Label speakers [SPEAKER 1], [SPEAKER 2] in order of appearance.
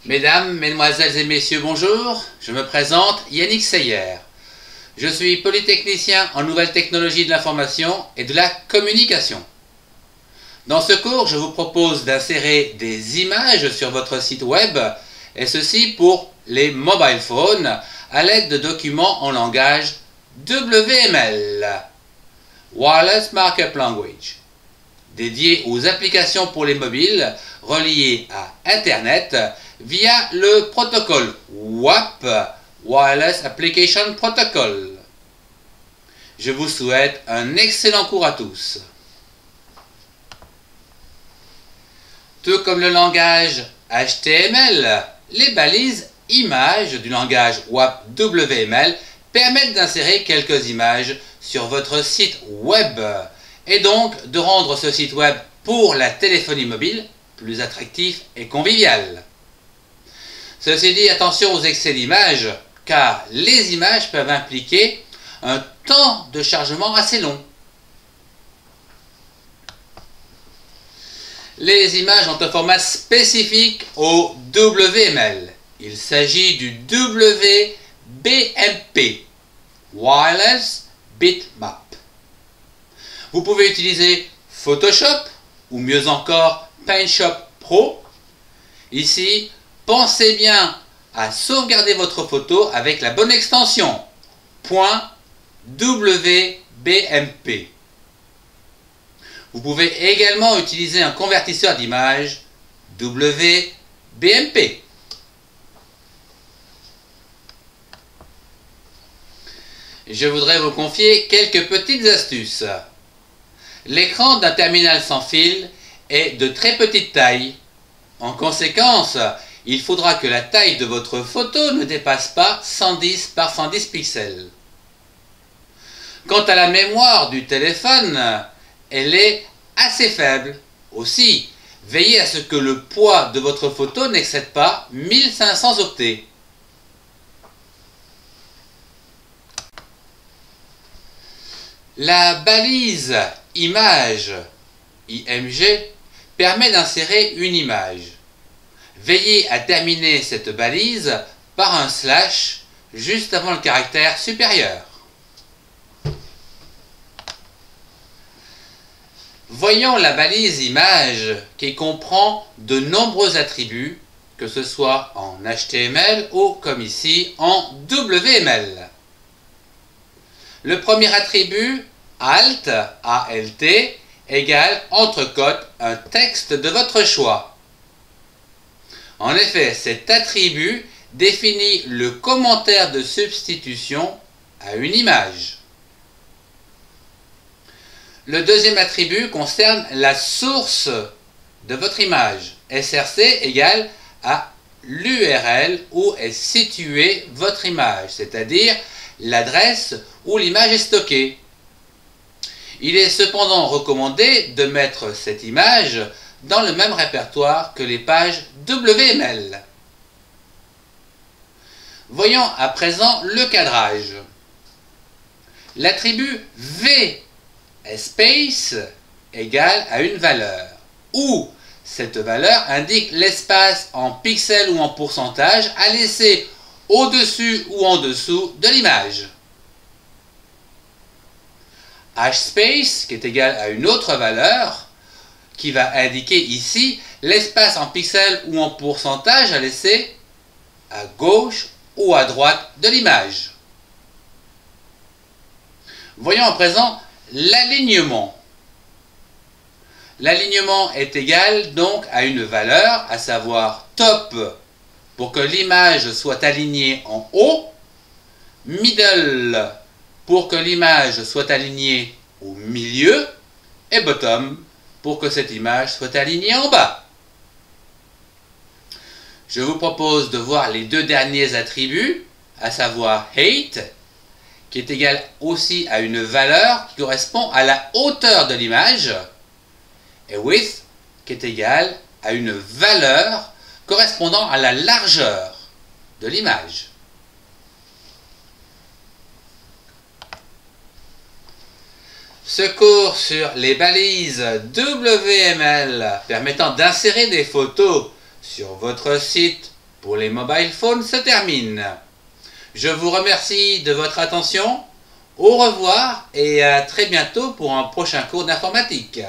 [SPEAKER 1] Mesdames, Mesdemoiselles et Messieurs, bonjour. Je me présente Yannick Seyer. Je suis polytechnicien en nouvelles technologies de l'information et de la communication. Dans ce cours, je vous propose d'insérer des images sur votre site web, et ceci pour les mobile phones, à l'aide de documents en langage WML, Wireless Markup Language, dédiés aux applications pour les mobiles reliées à Internet via le protocole WAP, Wireless Application Protocol. Je vous souhaite un excellent cours à tous. Tout comme le langage HTML, les balises images du langage WAP WML permettent d'insérer quelques images sur votre site web et donc de rendre ce site web pour la téléphonie mobile plus attractif et convivial. Ceci dit, attention aux excès d'images, car les images peuvent impliquer un temps de chargement assez long. Les images ont un format spécifique au WML. Il s'agit du WBMP, Wireless Bitmap. Vous pouvez utiliser Photoshop ou mieux encore PaintShop Pro. Ici, pensez bien à sauvegarder votre photo avec la bonne extension .wbmp. Vous pouvez également utiliser un convertisseur d'image WBMP. Je voudrais vous confier quelques petites astuces. L'écran d'un terminal sans fil est de très petite taille. En conséquence, il faudra que la taille de votre photo ne dépasse pas 110 par 110 pixels. Quant à la mémoire du téléphone, elle est assez faible. Aussi, veillez à ce que le poids de votre photo n'excède pas 1500 octets. La balise image IMG permet d'insérer une image. Veillez à terminer cette balise par un slash juste avant le caractère supérieur. Voyons la balise image qui comprend de nombreux attributs, que ce soit en HTML ou comme ici en WML. Le premier attribut, alt, ALT, égale entre-cotes un texte de votre choix. En effet, cet attribut définit le commentaire de substitution à une image. Le deuxième attribut concerne la source de votre image. SRC égale à l'URL où est située votre image, c'est-à-dire l'adresse où l'image est stockée. Il est cependant recommandé de mettre cette image dans le même répertoire que les pages WML. Voyons à présent le cadrage. L'attribut VSpace égale à une valeur, où cette valeur indique l'espace en pixels ou en pourcentage à laisser au-dessus ou en dessous de l'image. HSpace, qui est égal à une autre valeur, qui va indiquer ici l'espace en pixels ou en pourcentage à laisser à gauche ou à droite de l'image. Voyons à présent l'alignement. L'alignement est égal donc à une valeur, à savoir top pour que l'image soit alignée en haut, middle pour que l'image soit alignée au milieu et bottom pour que cette image soit alignée en bas. Je vous propose de voir les deux derniers attributs, à savoir height, qui est égal aussi à une valeur qui correspond à la hauteur de l'image, et width, qui est égal à une valeur correspondant à la largeur de l'image. Ce cours sur les balises WML permettant d'insérer des photos sur votre site pour les mobile phones se termine. Je vous remercie de votre attention. Au revoir et à très bientôt pour un prochain cours d'informatique.